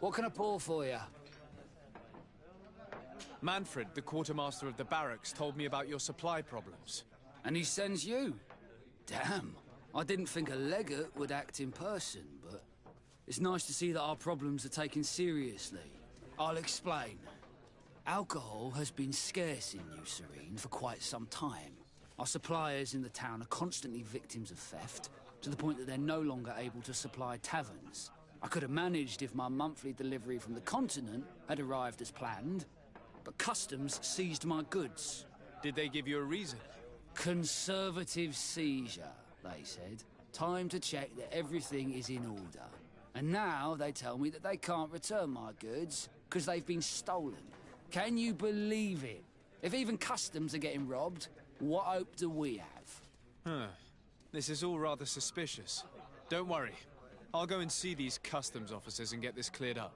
What can I pour for you? Manfred, the quartermaster of the barracks, told me about your supply problems. And he sends you? Damn. I didn't think a legate would act in person, but it's nice to see that our problems are taken seriously. I'll explain. Alcohol has been scarce in New Serene for quite some time. Our suppliers in the town are constantly victims of theft, to the point that they're no longer able to supply taverns. I could have managed if my monthly delivery from the continent had arrived as planned, but customs seized my goods. Did they give you a reason? Conservative seizure, they said. Time to check that everything is in order. And now they tell me that they can't return my goods because they've been stolen. Can you believe it? If even customs are getting robbed, what hope do we have? This is all rather suspicious. Don't worry. I'll go and see these customs officers and get this cleared up.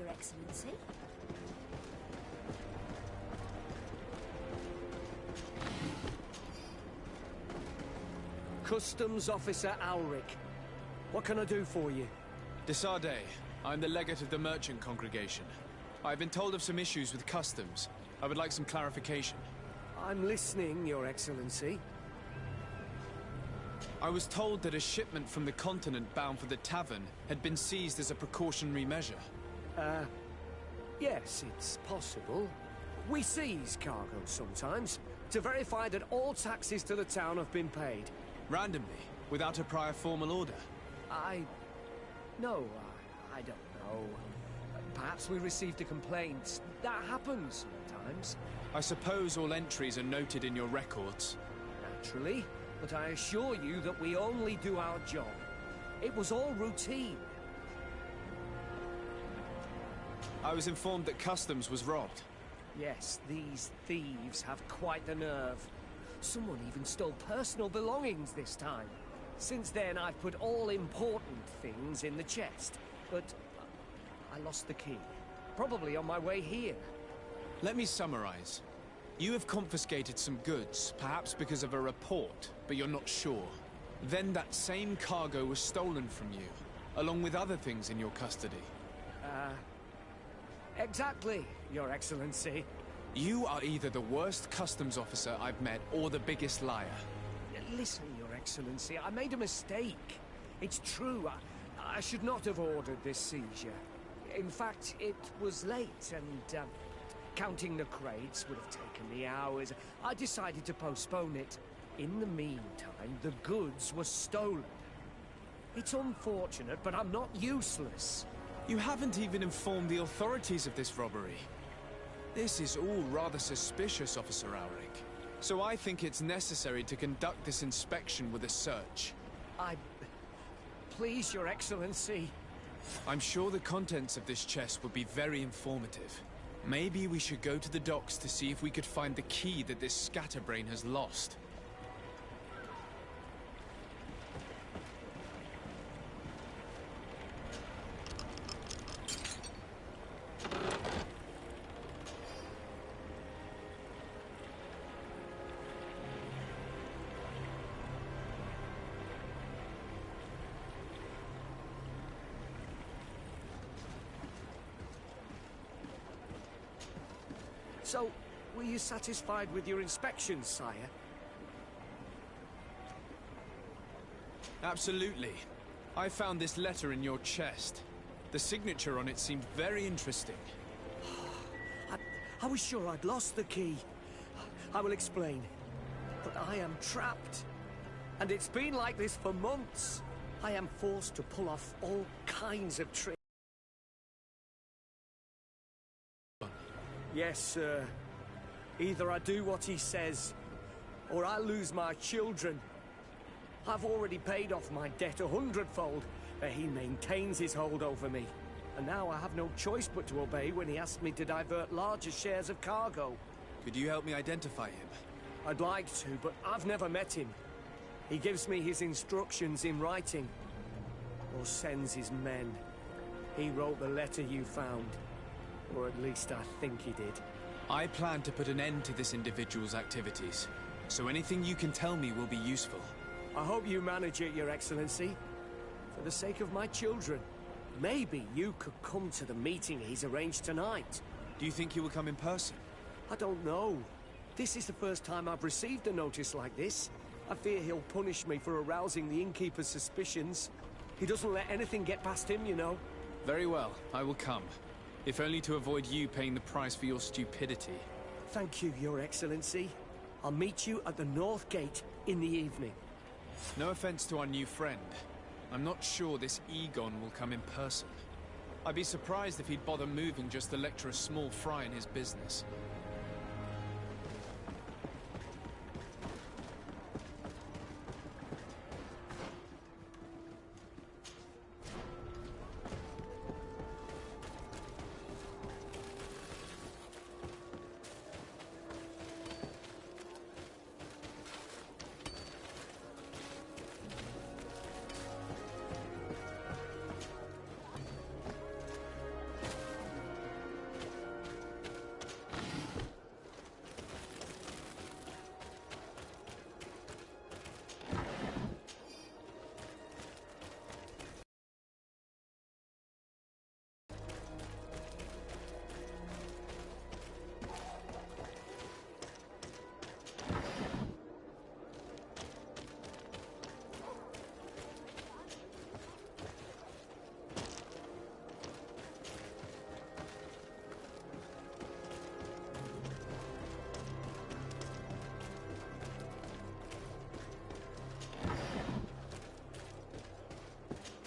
Excellency. Customs Officer Alric. What can I do for you? De Sarde, I'm the legate of the merchant congregation. I've been told of some issues with customs. I would like some clarification. I'm listening, Your Excellency. I was told that a shipment from the continent bound for the tavern had been seized as a precautionary measure. Yes, it's possible. We seize cargo sometimes, to verify that all taxes to the town have been paid. Randomly, without a prior formal order? No, I don't know. Perhaps we received a complaint. That happens sometimes. I suppose all entries are noted in your records. Naturally, but I assure you that we only do our job. It was all routine. I was informed that customs was robbed. Yes, these thieves have quite the nerve. Someone even stole personal belongings this time. Since then, I've put all important things in the chest. But I lost the key. Probably on my way here. Let me summarize. You have confiscated some goods, perhaps because of a report, but you're not sure. Then that same cargo was stolen from you, along with other things in your custody. Exactly, Your Excellency. You are either the worst customs officer I've met or the biggest liar. Listen, Your Excellency, I made a mistake. It's true, I should not have ordered this seizure. In fact, it was late and, counting the crates would have taken me hours. I decided to postpone it. In the meantime, the goods were stolen. It's unfortunate, but I'm not useless. You haven't even informed the authorities of this robbery. This is all rather suspicious, Officer Auric. So I think it's necessary to conduct this inspection with a search. Please, Your Excellency. I'm sure the contents of this chest would be very informative. Maybe we should go to the docks to see if we could find the key that this scatterbrain has lost. So, were you satisfied with your inspection, sire? Absolutely. I found this letter in your chest. The signature on it seemed very interesting. I was sure I'd lost the key. I will explain. But I am trapped. And it's been like this for months. I am forced to pull off all kinds of tricks. Yes, sir. Either I do what he says, or I lose my children. I've already paid off my debt 100-fold, but he maintains his hold over me. And now I have no choice but to obey when he asks me to divert larger shares of cargo. Could you help me identify him? I'd like to, but I've never met him. He gives me his instructions in writing, or sends his men. He wrote the letter you found, or at least I think he did. I plan to put an end to this individual's activities, so anything you can tell me will be useful. I hope you manage it, Your Excellency. For the sake of my children, maybe you could come to the meeting he's arranged tonight. Do you think he will come in person? I don't know. This is the first time I've received a notice like this. I fear he'll punish me for arousing the innkeeper's suspicions. He doesn't let anything get past him, you know. Very well, I will come. If only to avoid you paying the price for your stupidity. Thank you, Your Excellency. I'll meet you at the North Gate in the evening. No offense to our new friend. I'm not sure this Egon will come in person. I'd be surprised if he'd bother moving just to lecture a small fry in his business.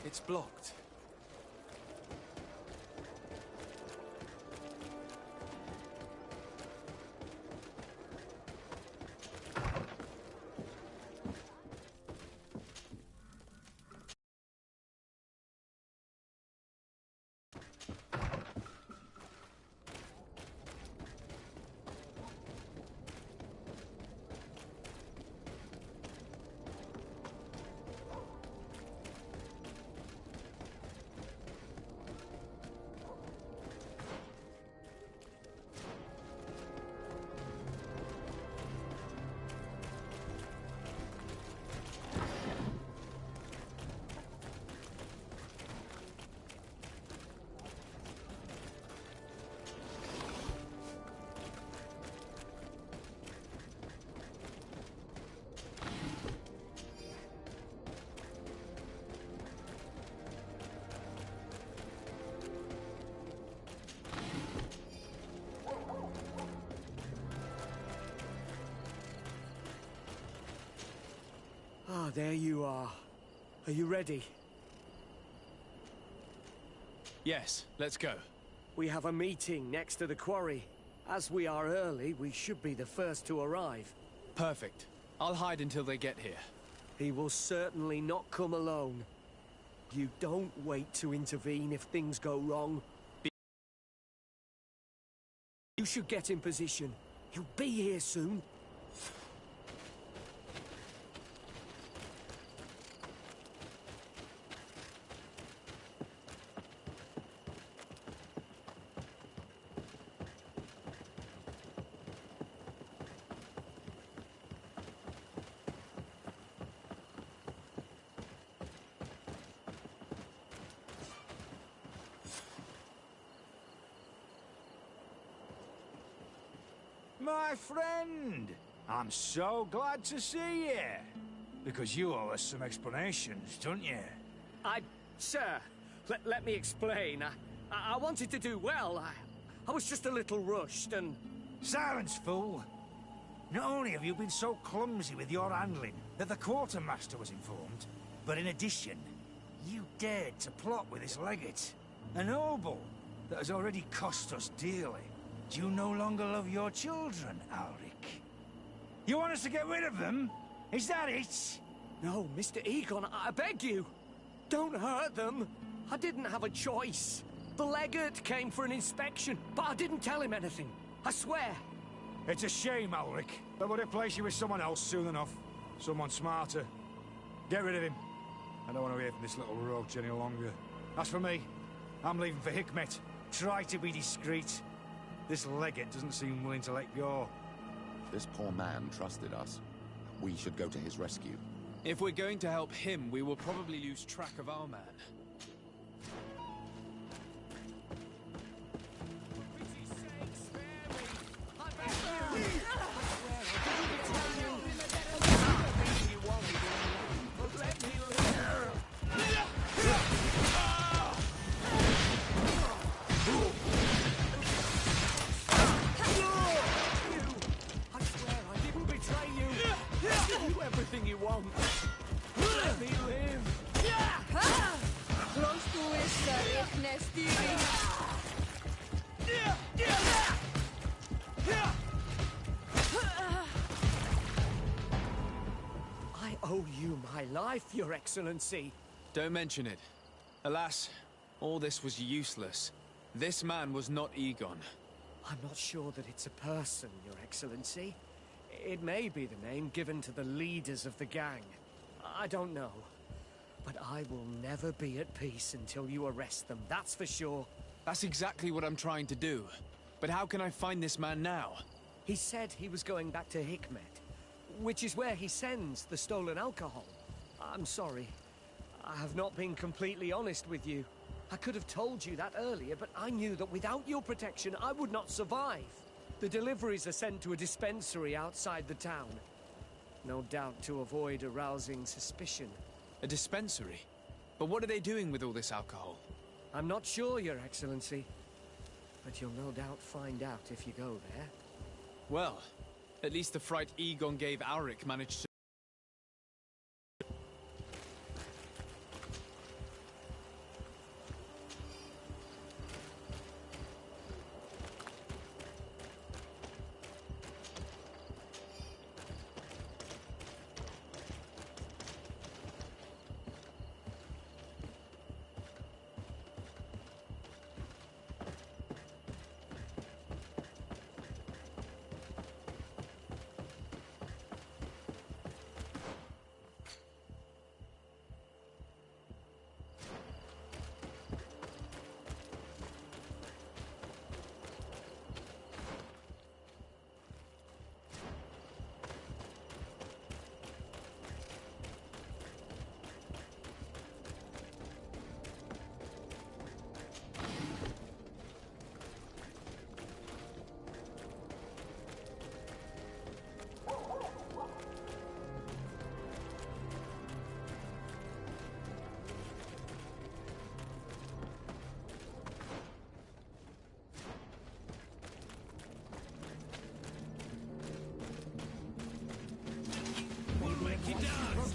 It's blocked. Ah, there you are. Are you ready? Yes, let's go. We have a meeting next to the quarry. As we are early, we should be the first to arrive. Perfect. I'll hide until they get here. He will certainly not come alone. You don't wait to intervene if things go wrong. You should get in position. He'll be here soon. My friend, I'm so glad to see you. Because you owe us some explanations, don't you? Sir, let me explain. I wanted to do well. I was just a little rushed and... Silence, fool. Not only have you been so clumsy with your handling that the quartermaster was informed, but in addition, you dared to plot with this legate, a noble that has already cost us dearly. Do you no longer love your children, Ulrich? You want us to get rid of them? Is that it? No, Mr. Egon, I beg you. Don't hurt them. I didn't have a choice. The legate came for an inspection, but I didn't tell him anything. I swear. It's a shame, Ulrich. But we'll replace you with someone else soon enough. Someone smarter. Get rid of him. I don't want to hear from this little roach any longer. As for me, I'm leaving for Hikmet. Try to be discreet. This legate doesn't seem willing to let go. This poor man trusted us. We should go to his rescue. If we're going to help him, we will probably lose track of our man. Everything you want. Let me live. I owe you my life, Your Excellency. Don't mention it. Alas, all this was useless. This man was not Egon. I'm not sure that it's a person, Your Excellency. It may be the name given to the leaders of the gang. I don't know. But I will never be at peace until you arrest them, that's for sure. That's exactly what I'm trying to do. But how can I find this man now? He said he was going back to Hikmet, which is where he sends the stolen alcohol. I'm sorry. I have not been completely honest with you. I could have told you that earlier, but I knew that without your protection, I would not survive. The deliveries are sent to a dispensary outside the town. No doubt to avoid arousing suspicion. A dispensary? But what are they doing with all this alcohol? I'm not sure, Your Excellency. But you'll no doubt find out if you go there. Well, at least the fright Egon gave Auric managed to...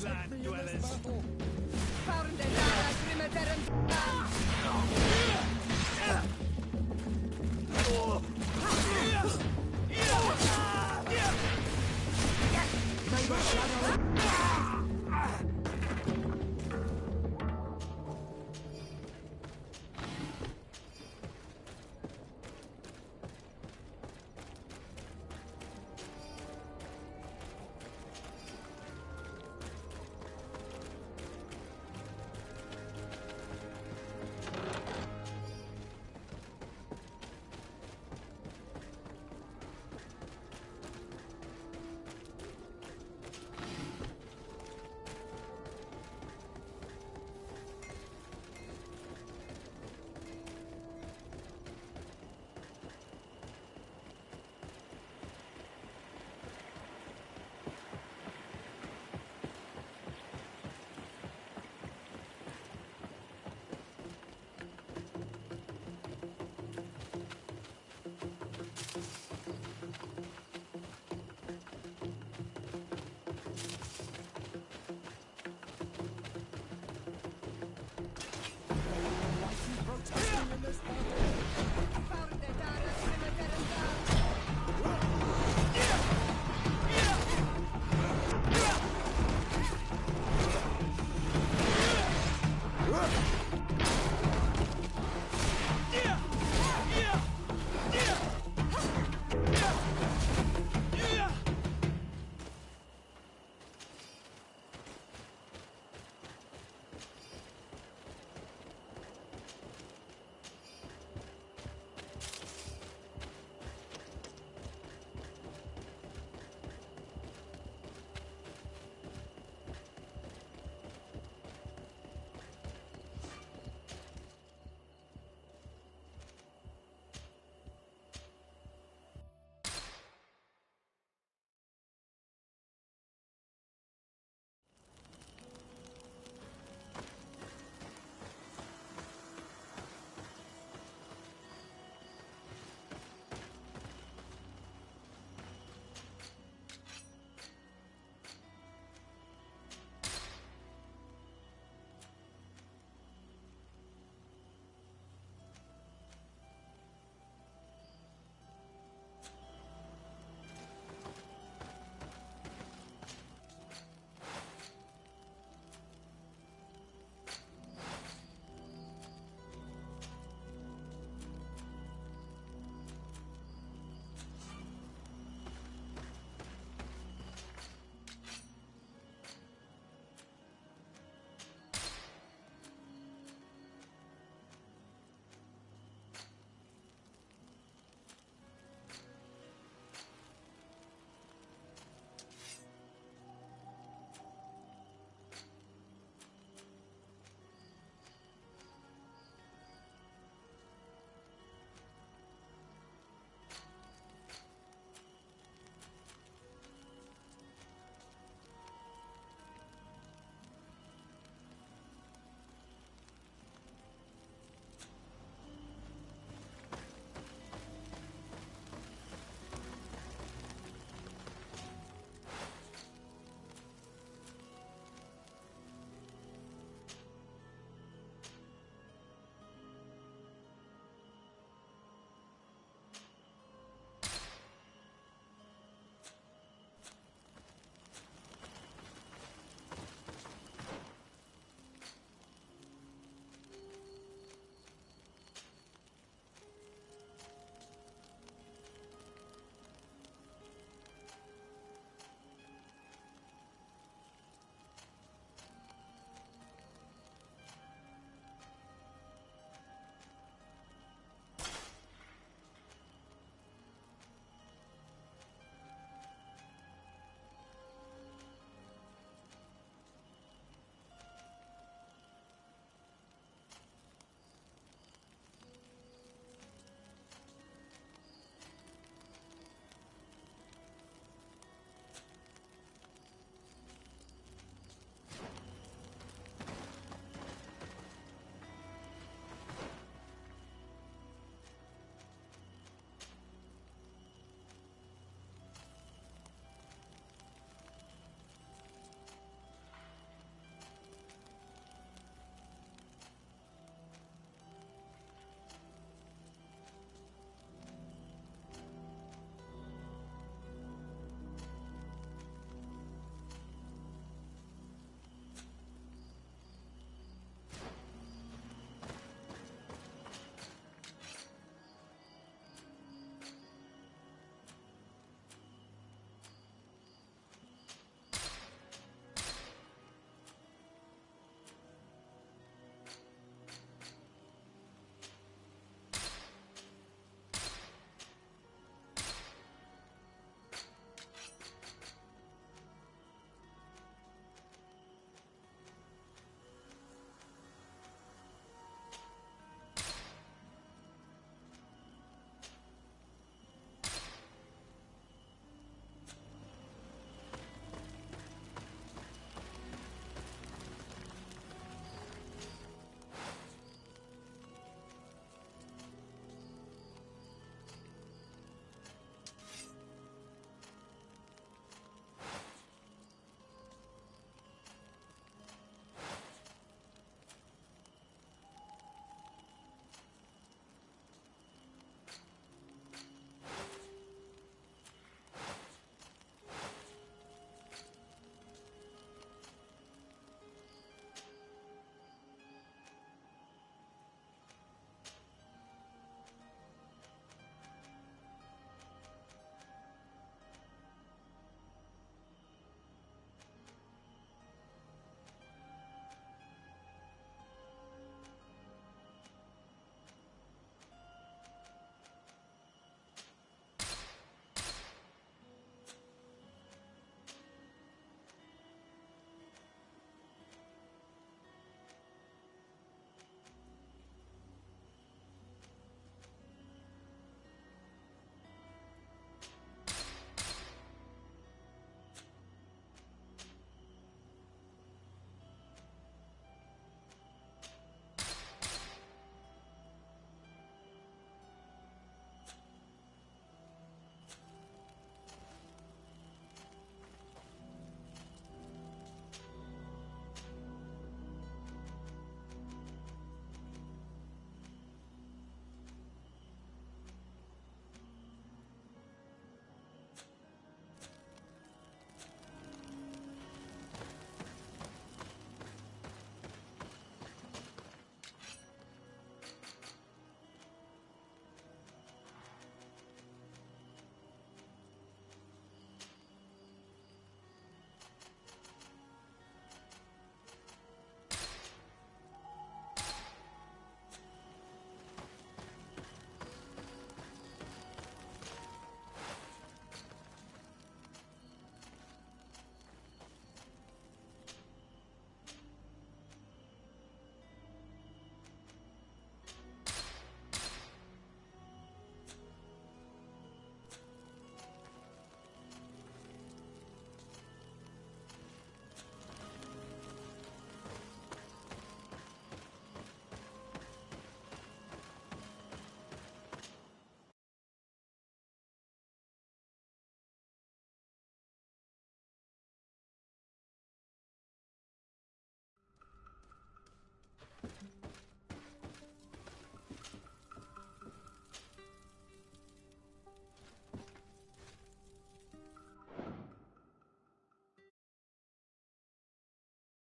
Land dwellers. Shadow.